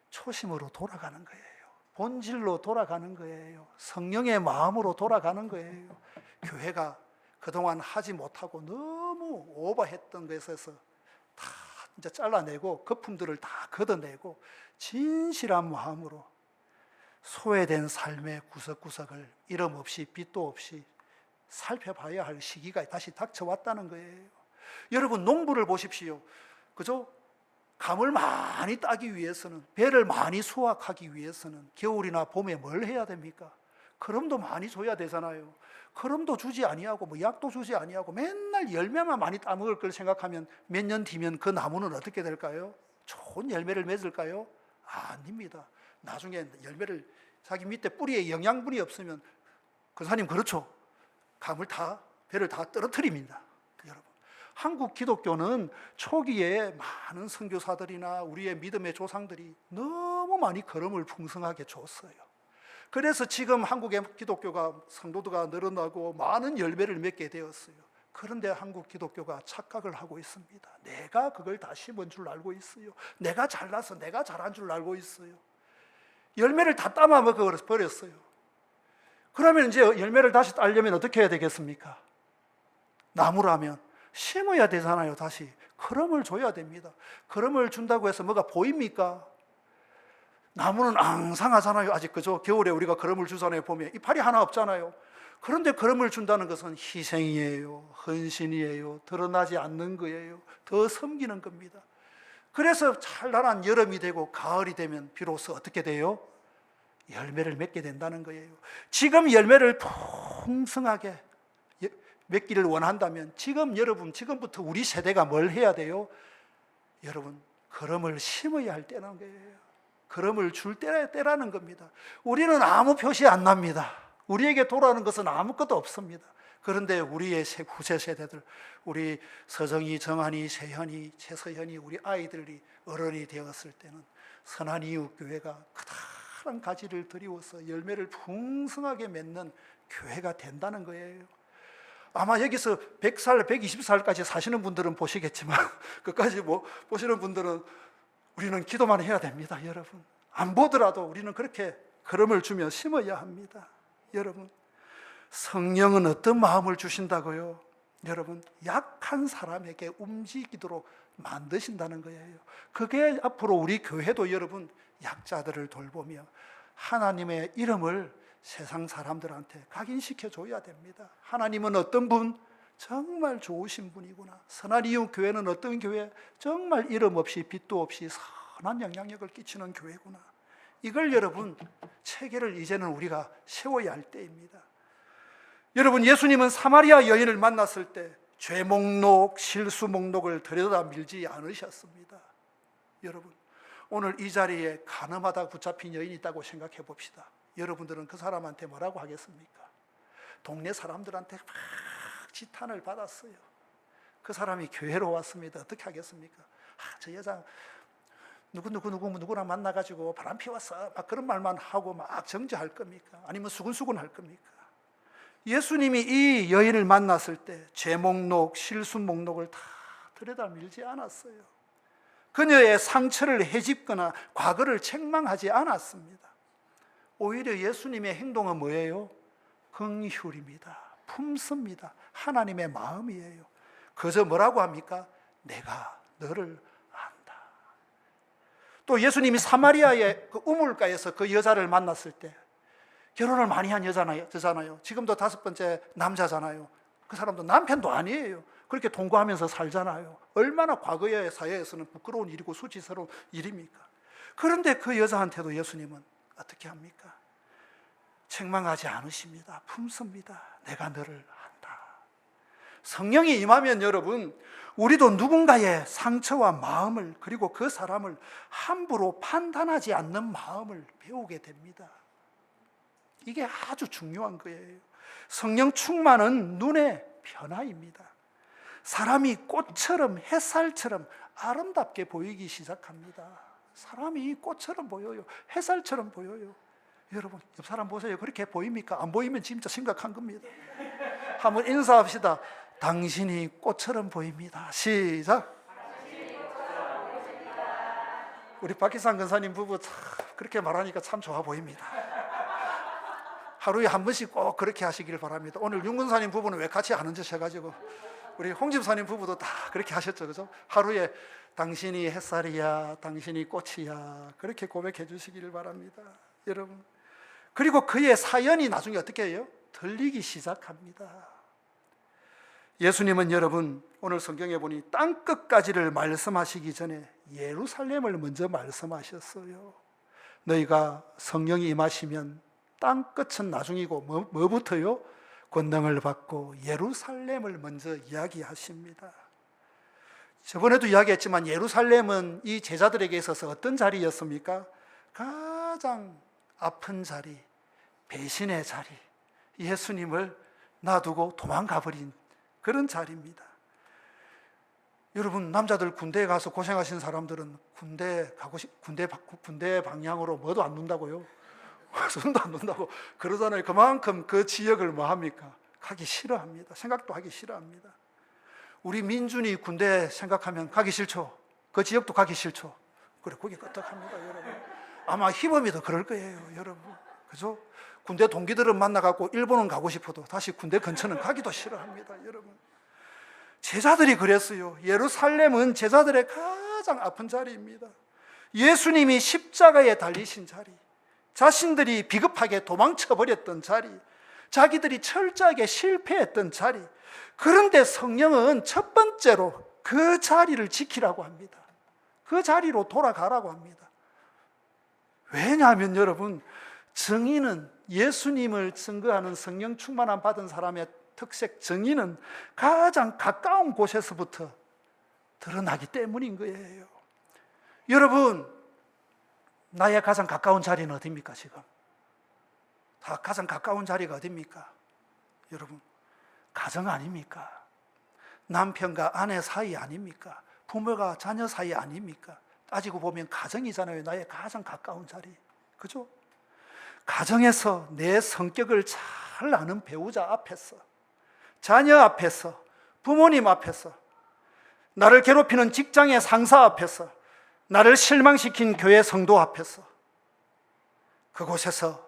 초심으로 돌아가는 거예요. 본질로 돌아가는 거예요. 성령의 마음으로 돌아가는 거예요. 교회가 그동안 하지 못하고 너무 오버했던 것에서 다 이제 잘라내고 거품들을 다 걷어내고 진실한 마음으로 소외된 삶의 구석구석을 이름 없이 빛도 없이 살펴봐야 할 시기가 다시 닥쳐왔다는 거예요. 여러분 농부를 보십시오. 그죠? 감을 많이 따기 위해서는, 배를 많이 수확하기 위해서는 겨울이나 봄에 뭘 해야 됩니까? 거름도 많이 줘야 되잖아요. 거름도 주지 아니하고 뭐 약도 주지 아니하고 맨날 열매만 많이 따먹을 걸 생각하면 몇 년 뒤면 그 나무는 어떻게 될까요? 좋은 열매를 맺을까요? 아닙니다. 나중에 열매를 자기 밑에 뿌리에 영양분이 없으면 권사님 그렇죠. 배를 다 떨어뜨립니다. 여러분, 한국 기독교는 초기에 많은 선교사들이나 우리의 믿음의 조상들이 너무 많이 거름을 풍성하게 줬어요. 그래서 지금 한국의 기독교가 성도도가 늘어나고 많은 열매를 맺게 되었어요. 그런데 한국 기독교가 착각을 하고 있습니다. 내가 그걸 다 심은 줄 알고 있어요. 내가 잘나서 내가 잘한 줄 알고 있어요. 열매를 다 따마 먹어버렸어요. 그러면 이제 열매를 다시 따려면 어떻게 해야 되겠습니까? 나무라면 심어야 되잖아요. 다시 거름을 줘야 됩니다. 거름을 준다고 해서 뭐가 보입니까? 나무는 앙상하잖아요. 아직 그죠? 겨울에 우리가 거름을 주잖아요. 봄에 이파리 하나 없잖아요. 그런데 거름을 준다는 것은 희생이에요, 헌신이에요, 드러나지 않는 거예요, 더 섬기는 겁니다. 그래서 찬란한 여름이 되고 가을이 되면 비로소 어떻게 돼요? 열매를 맺게 된다는 거예요. 지금 열매를 풍성하게 맺기를 원한다면 지금부터 우리 세대가 뭘 해야 돼요? 여러분, 거름을 심어야 할 때라는 거예요. 거름을 줄 때라는 겁니다. 우리는 아무 표시 안 납니다. 우리에게 돌아오는 것은 아무것도 없습니다. 그런데 우리의 후세 세대들, 우리 서정이, 정한이, 세현이, 최서현이, 우리 아이들이 어른이 되었을 때는 선한 이웃 교회가 커다란 가지를 들이워서 열매를 풍성하게 맺는 교회가 된다는 거예요. 아마 여기서 100살, 120살까지 사시는 분들은 보시겠지만 그까지 보시는 분들은 우리는 기도만 해야 됩니다. 여러분, 안 보더라도 우리는 그렇게 걸음을 주며 심어야 합니다. 여러분, 성령은 어떤 마음을 주신다고요? 여러분, 약한 사람에게 움직이도록 만드신다는 거예요. 그게 앞으로 우리 교회도 여러분 약자들을 돌보며 하나님의 이름을 세상 사람들한테 각인시켜 줘야 됩니다. 하나님은 어떤 분? 정말 좋으신 분이구나. 선한 이웃 교회는 어떤 교회? 정말 이름 없이 빛도 없이 선한 영향력을 끼치는 교회구나. 이걸 여러분 체계를 이제는 우리가 세워야 할 때입니다. 여러분, 예수님은 사마리아 여인을 만났을 때 죄 목록, 실수 목록을 들여다 밀지 않으셨습니다. 여러분, 오늘 이 자리에 가늠하다 붙잡힌 여인이 있다고 생각해 봅시다. 여러분들은 그 사람한테 뭐라고 하겠습니까? 동네 사람들한테 막 지탄을 받았어요. 그 사람이 교회로 왔습니다. 어떻게 하겠습니까? 저 여자 누구랑 만나가지고 바람 피웠어, 막 그런 말만 하고 막 정죄할 겁니까? 아니면 수근수근 할 겁니까? 예수님이 이 여인을 만났을 때 죄 목록, 실수 목록을 다 들여다 밀지 않았어요. 그녀의 상처를 헤집거나 과거를 책망하지 않았습니다. 오히려 예수님의 행동은 뭐예요? 긍휼입니다. 품습니다. 하나님의 마음이에요. 그저 뭐라고 합니까? 내가 너를 안다. 또 예수님이 사마리아의 그 우물가에서 그 여자를 만났을 때 결혼을 많이 한 여자잖아요. 지금도 5번째 남자잖아요. 그 사람도 남편도 아니에요. 그렇게 동거하면서 살잖아요. 얼마나 과거의 사회에서는 부끄러운 일이고 수치스러운 일입니까? 그런데 그 여자한테도 예수님은 어떻게 합니까? 책망하지 않으십니다. 품습니다. 내가 너를 안다. 성령이 임하면 여러분, 우리도 누군가의 상처와 마음을, 그리고 그 사람을 함부로 판단하지 않는 마음을 배우게 됩니다. 이게 아주 중요한 거예요. 성령 충만은 눈의 변화입니다. 사람이 꽃처럼, 햇살처럼 아름답게 보이기 시작합니다. 사람이 꽃처럼 보여요. 햇살처럼 보여요. 여러분, 옆 사람 보세요. 그렇게 보입니까? 안 보이면 진짜 심각한 겁니다. 한번 인사합시다. 당신이 꽃처럼 보입니다. 시작. 우리 박희상 근사님 부부 그렇게 말하니까 참 좋아 보입니다. 하루에 한 번씩 꼭 그렇게 하시길 바랍니다. 오늘 윤 근사님 부부는 왜 같이 안 앉으셔가지고, 우리 홍 집사님 부부도 다 그렇게 하셨죠, 그죠? 하루에 당신이 햇살이야, 당신이 꽃이야, 그렇게 고백해 주시기를 바랍니다, 여러분. 그리고 그의 사연이 나중에 어떻게 해요? 들리기 시작합니다. 예수님은 여러분, 오늘 성경에 보니 땅끝까지를 말씀하시기 전에 예루살렘을 먼저 말씀하셨어요. 너희가 성령이 임하시면 땅끝은 나중이고 뭐부터요? 권능을 받고 예루살렘을 먼저 이야기하십니다. 저번에도 이야기했지만 예루살렘은 이 제자들에게 있어서 어떤 자리였습니까? 가장 아픈 자리, 배신의 자리, 예수님을 놔두고 도망가 버린 그런 자리입니다. 여러분, 남자들 군대에 가서 고생하신 사람들은 군대 방향으로 뭐도 안 눈다고요? 손도 안 눈다고 그러잖아요. 그만큼 그 지역을 뭐 합니까? 가기 싫어합니다. 생각도 하기 싫어합니다. 우리 민준이 군대 생각하면 가기 싫죠. 그 지역도 가기 싫죠. 그래, 거기 끄떡합니다, 여러분. 아마 희범이도 그럴 거예요, 여러분. 그죠? 군대 동기들은 만나갖고 일본은 가고 싶어도 다시 군대 근처는 가기도 싫어합니다, 여러분. 제자들이 그랬어요. 예루살렘은 제자들의 가장 아픈 자리입니다. 예수님이 십자가에 달리신 자리, 자신들이 비겁하게 도망쳐버렸던 자리, 자기들이 철저하게 실패했던 자리. 그런데 성령은 첫 번째로 그 자리를 지키라고 합니다. 그 자리로 돌아가라고 합니다. 왜냐하면 여러분, 정의는, 예수님을 증거하는 성령 충만함 받은 사람의 특색, 정의는 가장 가까운 곳에서부터 드러나기 때문인 거예요. 여러분, 나의 가장 가까운 자리는 어디입니까, 지금? 가장 가까운 자리가 어디입니까? 여러분, 가정 아닙니까? 남편과 아내 사이 아닙니까? 부모가 자녀 사이 아닙니까? 따지고 보면 가정이잖아요. 나의 가장 가까운 자리. 그죠? 가정에서 내 성격을 잘 아는 배우자 앞에서, 자녀 앞에서, 부모님 앞에서, 나를 괴롭히는 직장의 상사 앞에서, 나를 실망시킨 교회 성도 앞에서, 그곳에서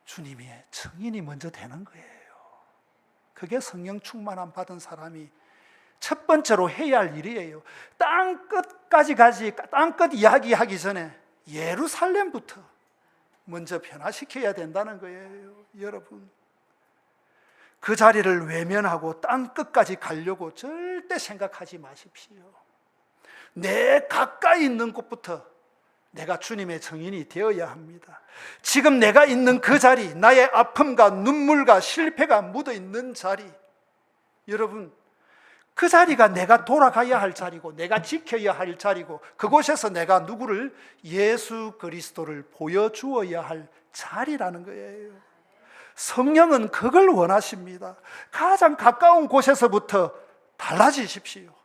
주님의 증인이 먼저 되는 거예요. 그게 성령 충만함 받은 사람이 첫 번째로 해야 할 일이에요. 땅 끝 이야기하기 전에 예루살렘부터 먼저 변화시켜야 된다는 거예요. 여러분, 그 자리를 외면하고 땅 끝까지 가려고 절대 생각하지 마십시오. 내 가까이 있는 곳부터 내가 주님의 증인이 되어야 합니다. 지금 내가 있는 그 자리, 나의 아픔과 눈물과 실패가 묻어 있는 자리, 여러분, 그 자리가 내가 돌아가야 할 자리고 내가 지켜야 할 자리고, 그곳에서 내가 누구를, 예수 그리스도를 보여주어야 할 자리라는 거예요. 성령은 그걸 원하십니다. 가장 가까운 곳에서부터 달라지십시오.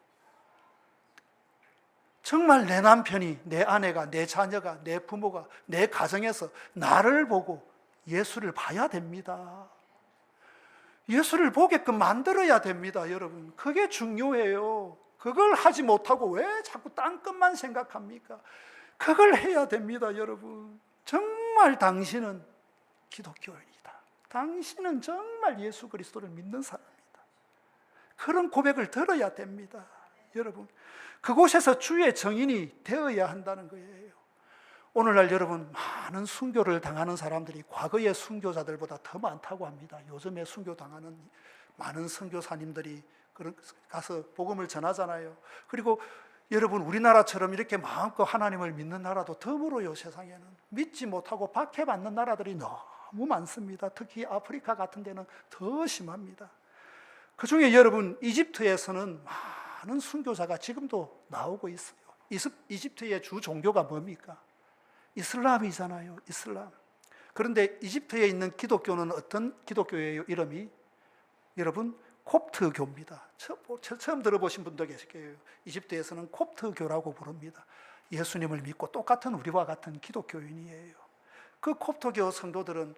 정말 내 남편이, 내 아내가, 내 자녀가, 내 부모가, 내 가정에서 나를 보고 예수를 봐야 됩니다. 예수를 보게끔 만들어야 됩니다, 여러분. 그게 중요해요. 그걸 하지 못하고 왜 자꾸 땅끝만 생각합니까? 그걸 해야 됩니다, 여러분. 정말 당신은 기독교인이다. 당신은 정말 예수 그리스도를 믿는 사람이다. 그런 고백을 들어야 됩니다, 여러분. 그곳에서 주의 증인이 되어야 한다는 거예요. 오늘날 여러분, 많은 순교를 당하는 사람들이 과거의 순교자들보다 더 많다고 합니다. 요즘에 순교당하는 많은 선교사님들이 가서 복음을 전하잖아요. 그리고 여러분, 우리나라처럼 이렇게 마음껏 하나님을 믿는 나라도 드물어요. 세상에는 믿지 못하고 박해받는 나라들이 너무 많습니다. 특히 아프리카 같은 데는 더 심합니다. 그 중에 여러분, 이집트에서는 많은 순교자가 지금도 나오고 있어요. 이집트의 주 종교가 뭡니까? 이슬람이잖아요. 이슬람. 그런데 이집트에 있는 기독교는 어떤 기독교예요? 이름이, 여러분, 콥트교입니다. 처음 들어보신 분도 계실 거예요. 이집트에서는 콥트교라고 부릅니다. 예수님을 믿고 똑같은 우리와 같은 기독교인이에요. 그 콥트교 성도들은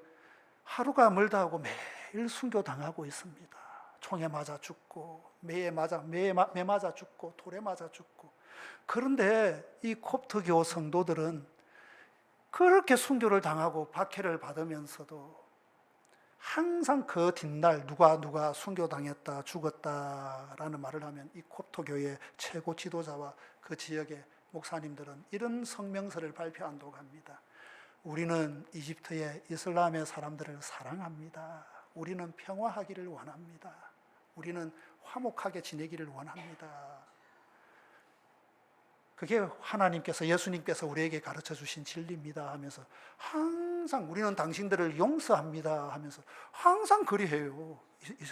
하루가 멀다 하고 매일 순교당하고 있습니다. 총에 맞아 죽고, 매에 맞아 죽고, 돌에 맞아 죽고. 그런데 이 콥트교 성도들은 그렇게 순교를 당하고 박해를 받으면서도 항상 그 뒷날 누가 순교당했다, 죽었다라는 말을 하면 이 콥트교의 최고 지도자와 그 지역의 목사님들은 이런 성명서를 발표한다고 합니다. 우리는 이집트의 이슬람의 사람들을 사랑합니다. 우리는 평화하기를 원합니다. 우리는 화목하게 지내기를 원합니다. 그게 하나님께서, 예수님께서 우리에게 가르쳐 주신 진리입니다 하면서 항상 우리는 당신들을 용서합니다 하면서 항상 그리해요. 이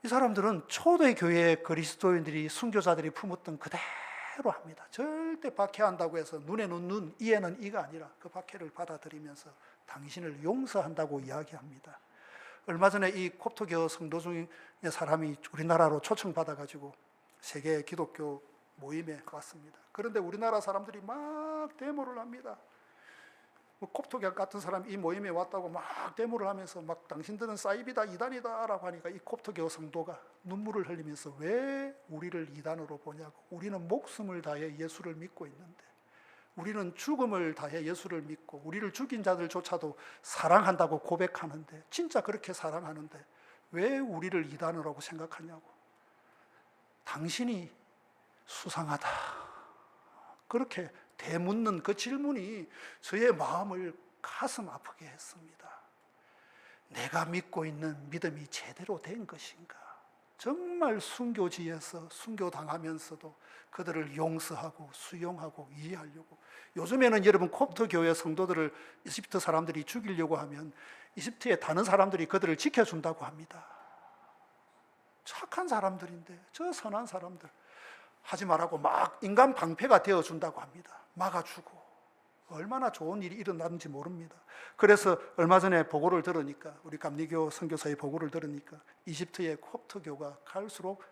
사람들은 초대교회 그리스도인들이, 순교자들이 품었던 그대로 합니다. 절대 박해한다고 해서 눈에는 눈, 이에는 이가 아니라 그 박해를 받아들이면서 당신을 용서한다고 이야기합니다. 얼마 전에 이 콥트교 성도 중에 사람이 우리나라로 초청받아가지고 세계 기독교 모임에 갔습니다. 그런데 우리나라 사람들이 막 데모를 합니다. 콥트교 같은 사람이 이 모임에 왔다고 막 데모를 하면서 막 당신들은 사이비다, 이단이다 라고 하니까 이 콥트교 성도가 눈물을 흘리면서 왜 우리를 이단으로 보냐고. 우리는 목숨을 다해 예수를 믿고 있는데, 우리는 죽음을 다해 예수를 믿고 우리를 죽인 자들조차도 사랑한다고 고백하는데, 진짜 그렇게 사랑하는데 왜 우리를 이단으로 생각하냐고. 당신이 수상하다, 그렇게 되묻는 그 질문이 저의 마음을 가슴 아프게 했습니다. 내가 믿고 있는 믿음이 제대로 된 것인가? 정말 순교지에서 순교당하면서도 그들을 용서하고 수용하고 이해하려고. 요즘에는 여러분, 콥트교회 성도들을 이집트 사람들이 죽이려고 하면 이집트에 다른 사람들이 그들을 지켜준다고 합니다. 착한 사람들인데, 저 선한 사람들 하지 말라고 막 인간 방패가 되어준다고 합니다. 막아주고. 얼마나 좋은 일이 일어나는지 모릅니다. 그래서 얼마 전에 보고를 들으니까, 우리 감리교 선교사의 보고를 들으니까 이집트의 콥트교가 갈수록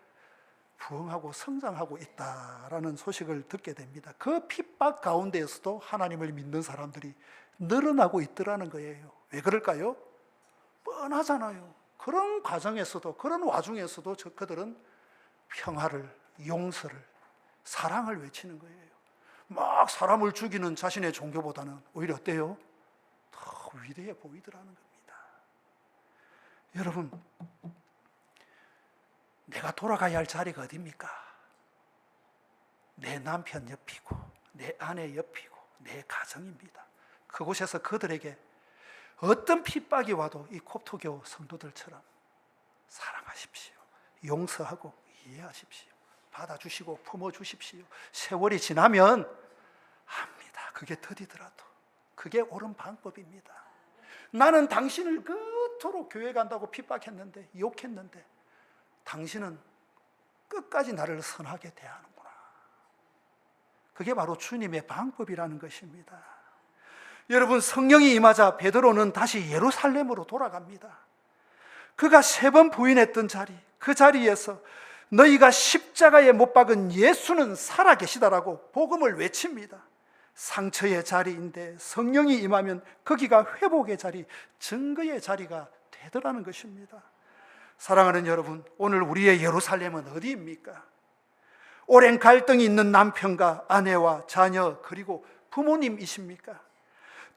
부흥하고 성장하고 있다라는 소식을 듣게 됩니다. 그 핍박 가운데에서도 하나님을 믿는 사람들이 늘어나고 있더라는 거예요. 왜 그럴까요? 뻔하잖아요. 그런 과정에서도, 그런 와중에서도 그들은 평화를, 용서를, 사랑을 외치는 거예요. 막 사람을 죽이는 자신의 종교보다는 오히려 어때요? 더 위대해 보이더라는 겁니다. 여러분, 내가 돌아가야 할 자리가 어디입니까? 내 남편 옆이고, 내 아내 옆이고, 내 가정입니다. 그곳에서 그들에게 어떤 핍박이 와도 이 콥트교 성도들처럼 사랑하십시오. 용서하고 이해하십시오. 받아주시고 품어주십시오. 세월이 지나면 합니다. 그게 더디더라도 그게 옳은 방법입니다. 나는 당신을 그토록 교회 간다고 핍박했는데, 욕했는데 당신은 끝까지 나를 선하게 대하는구나. 그게 바로 주님의 방법이라는 것입니다. 여러분, 성령이 임하자 베드로는 다시 예루살렘으로 돌아갑니다. 그가 3번 부인했던 자리, 그 자리에서 너희가 십자가에 못 박은 예수는 살아계시다라고 복음을 외칩니다. 상처의 자리인데 성령이 임하면 거기가 회복의 자리, 증거의 자리가 되더라는 것입니다. 사랑하는 여러분, 오늘 우리의 예루살렘은 어디입니까? 오랜 갈등이 있는 남편과 아내와 자녀 그리고 부모님이십니까?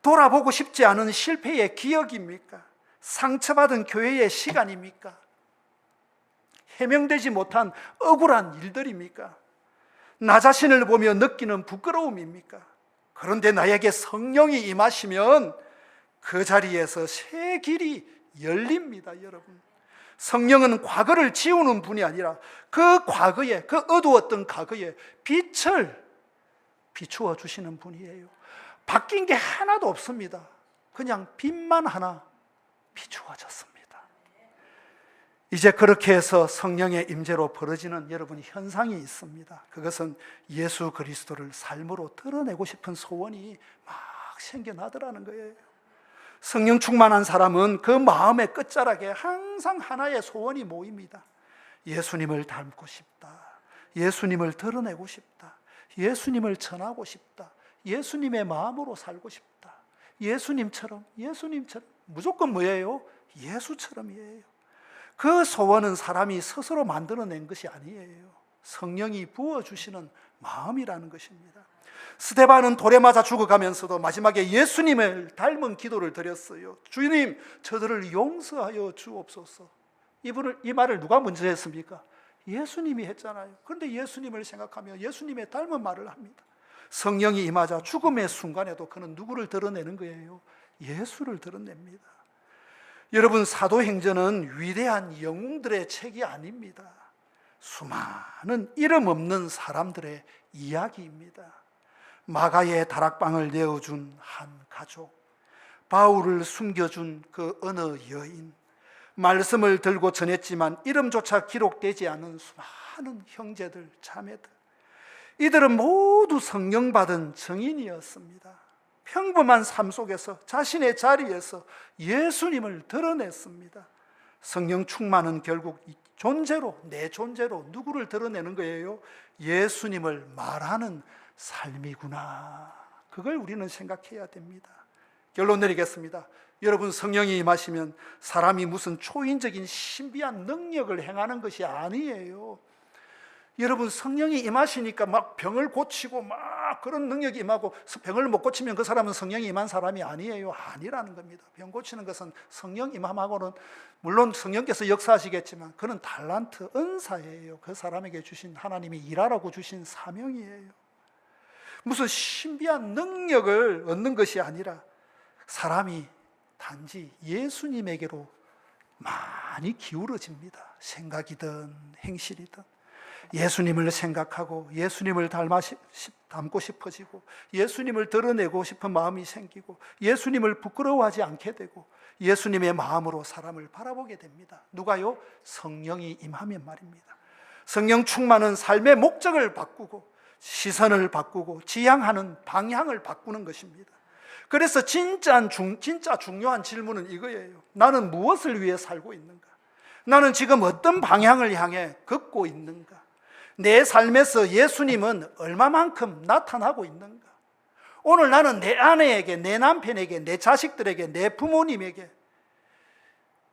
돌아보고 싶지 않은 실패의 기억입니까? 상처받은 교회의 시간입니까? 해명되지 못한 억울한 일들입니까? 나 자신을 보며 느끼는 부끄러움입니까? 그런데 나에게 성령이 임하시면 그 자리에서 새 길이 열립니다, 여러분. 성령은 과거를 지우는 분이 아니라 그 과거에, 그 어두웠던 과거에 빛을 비추어 주시는 분이에요. 바뀐 게 하나도 없습니다. 그냥 빛만 하나 비추어졌습니다. 이제 그렇게 해서 성령의 임재로 벌어지는 여러분 현상이 있습니다. 그것은 예수 그리스도를 삶으로 드러내고 싶은 소원이 막 생겨나더라는 거예요. 성령 충만한 사람은 그 마음의 끝자락에 항상 하나의 소원이 모입니다. 예수님을 닮고 싶다. 예수님을 드러내고 싶다. 예수님을 전하고 싶다. 예수님의 마음으로 살고 싶다. 예수님처럼 무조건 뭐예요? 예수처럼이에요. 그 소원은 사람이 스스로 만들어낸 것이 아니에요. 성령이 부어주시는 마음이라는 것입니다. 스데반은 돌에 맞아 죽어가면서도 마지막에 예수님을 닮은 기도를 드렸어요. 주님, 저들을 용서하여 주옵소서. 이 말을 누가 먼저 했습니까? 예수님이 했잖아요. 그런데 예수님을 생각하며 예수님의 닮은 말을 합니다. 성령이 임하자 죽음의 순간에도 그는 누구를 드러내는 거예요? 예수를 드러냅니다. 여러분, 사도행전은 위대한 영웅들의 책이 아닙니다. 수많은 이름 없는 사람들의 이야기입니다. 마가의 다락방을 내어준 한 가족, 바울을 숨겨준 그 어느 여인, 말씀을 들고 전했지만 이름조차 기록되지 않은 수많은 형제들, 자매들, 이들은 모두 성령 받은 증인이었습니다. 평범한 삶 속에서 자신의 자리에서 예수님을 드러냈습니다. 성령 충만은 결국 존재로, 내 존재로 누구를 드러내는 거예요? 예수님을 말하는 삶이구나. 그걸 우리는 생각해야 됩니다. 결론 내리겠습니다. 여러분, 성령이 임하시면 사람이 무슨 초인적인 신비한 능력을 행하는 것이 아니에요. 여러분, 성령이 임하시니까 막 병을 고치고 막 그런 능력이 임하고, 병을 못 고치면 그 사람은 성령이 임한 사람이 아니에요. 아니라는 겁니다. 병 고치는 것은 성령 임함하고는, 물론 성령께서 역사하시겠지만 그는 달란트, 은사예요. 그 사람에게 주신, 하나님이 일하라고 주신 사명이에요. 무슨 신비한 능력을 얻는 것이 아니라 사람이 단지 예수님에게로 많이 기울어집니다. 생각이든 행실이든 예수님을 생각하고 예수님을 닮고 싶어지고 예수님을 드러내고 싶은 마음이 생기고 예수님을 부끄러워하지 않게 되고 예수님의 마음으로 사람을 바라보게 됩니다. 누가요? 성령이 임하면 말입니다. 성령 충만은 삶의 목적을 바꾸고 시선을 바꾸고 지향하는 방향을 바꾸는 것입니다. 그래서 진짜 중요한 질문은 이거예요. 나는 무엇을 위해 살고 있는가? 나는 지금 어떤 방향을 향해 걷고 있는가? 내 삶에서 예수님은 얼마만큼 나타나고 있는가? 오늘 나는 내 아내에게, 내 남편에게, 내 자식들에게, 내 부모님에게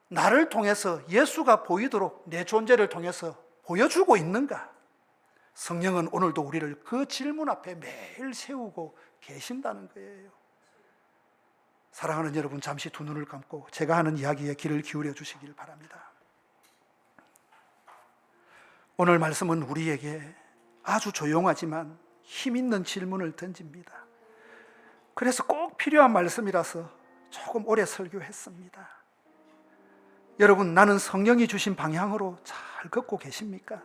나를 통해서 예수가 보이도록 내 존재를 통해서 보여주고 있는가? 성령은 오늘도 우리를 그 질문 앞에 매일 세우고 계신다는 거예요. 사랑하는 여러분, 잠시 두 눈을 감고 제가 하는 이야기에 귀를 기울여 주시길 바랍니다. 오늘 말씀은 우리에게 아주 조용하지만 힘 있는 질문을 던집니다. 그래서 꼭 필요한 말씀이라서 조금 오래 설교했습니다. 여러분, 나는 성령이 주신 방향으로 잘 걷고 계십니까?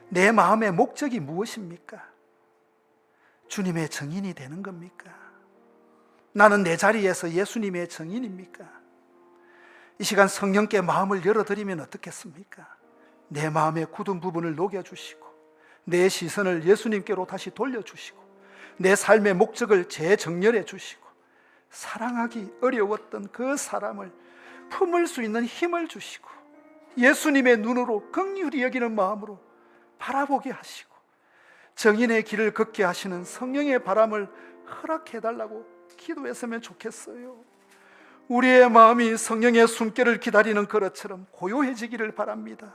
내 마음의 목적이 무엇입니까? 주님의 증인이 되는 겁니까? 나는 내 자리에서 예수님의 증인입니까? 이 시간 성령께 마음을 열어드리면 어떻겠습니까? 내 마음의 굳은 부분을 녹여주시고 내 시선을 예수님께로 다시 돌려주시고 내 삶의 목적을 재정렬해 주시고 사랑하기 어려웠던 그 사람을 품을 수 있는 힘을 주시고 예수님의 눈으로 긍휼히 여기는 마음으로 바라보게 하시고 정인의 길을 걷게 하시는 성령의 바람을 허락해달라고 기도했으면 좋겠어요. 우리의 마음이 성령의 숨결을 기다리는 그릇처럼 고요해지기를 바랍니다.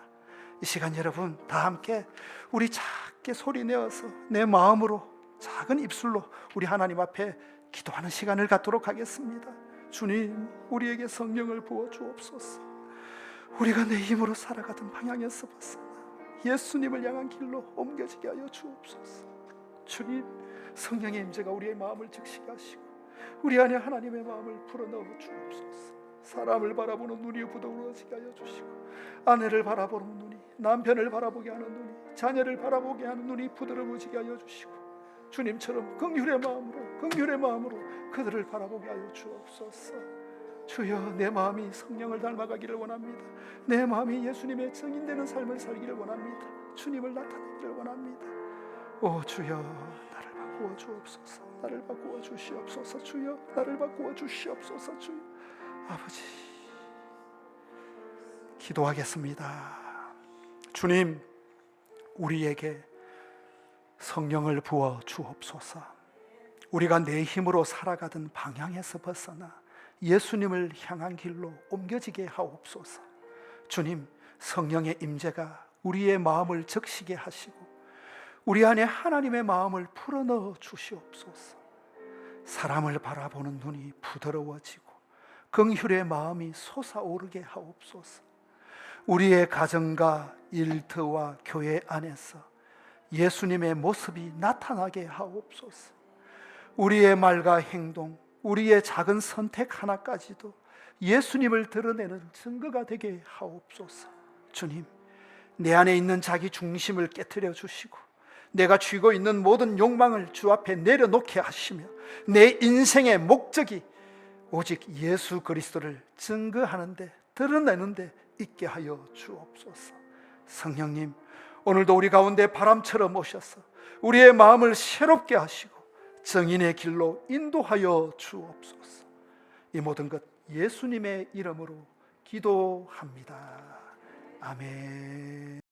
이 시간 여러분 다 함께 우리 작게 소리 내어서 내 마음으로 작은 입술로 우리 하나님 앞에 기도하는 시간을 갖도록 하겠습니다. 주님, 우리에게 성령을 부어 주옵소서. 우리가 내 힘으로 살아가던 방향에서 벗어나 예수님을 향한 길로 옮겨지게 하여 주옵소서. 주님, 성령의 임재가 우리의 마음을 즉시게 하시고 우리 안에 하나님의 마음을 불어넣어 주옵소서. 사람을 바라보는 눈이 부드러워지게 하여 주시고 아내를 바라보는 눈이, 남편을 바라보게 하는 눈이, 자녀를 바라보게 하는 눈이 부드러워지게 하여 주시고 주님처럼 긍휼의 마음으로 그들을 바라보게 하여 주옵소서. 주여, 내 마음이 성령을 닮아가기를 원합니다. 내 마음이 예수님의 증인되는 삶을 살기를 원합니다. 주님을 나타내기를 원합니다. 오 주여, 나를 바꾸어 주옵소서. 나를 바꾸어 주시옵소서. 주여, 나를 바꾸어 주시옵소서. 주여, 아버지, 기도하겠습니다. 주님, 우리에게 성령을 부어 주옵소서. 우리가 내 힘으로 살아가던 방향에서 벗어나 예수님을 향한 길로 옮겨지게 하옵소서. 주님, 성령의 임재가 우리의 마음을 적시게 하시고 우리 안에 하나님의 마음을 풀어넣어 주시옵소서. 사람을 바라보는 눈이 부드러워지고 긍휼의 마음이 솟아오르게 하옵소서. 우리의 가정과 일터와 교회 안에서 예수님의 모습이 나타나게 하옵소서. 우리의 말과 행동, 우리의 작은 선택 하나까지도 예수님을 드러내는 증거가 되게 하옵소서. 주님, 내 안에 있는 자기 중심을 깨트려 주시고 내가 쥐고 있는 모든 욕망을 주 앞에 내려놓게 하시며 내 인생의 목적이 오직 예수 그리스도를 증거하는데, 드러내는데 있게 하여 주옵소서. 성령님, 오늘도 우리 가운데 바람처럼 오셔서 우리의 마음을 새롭게 하시고 정인의 길로 인도하여 주옵소서. 이 모든 것 예수님의 이름으로 기도합니다. 아멘.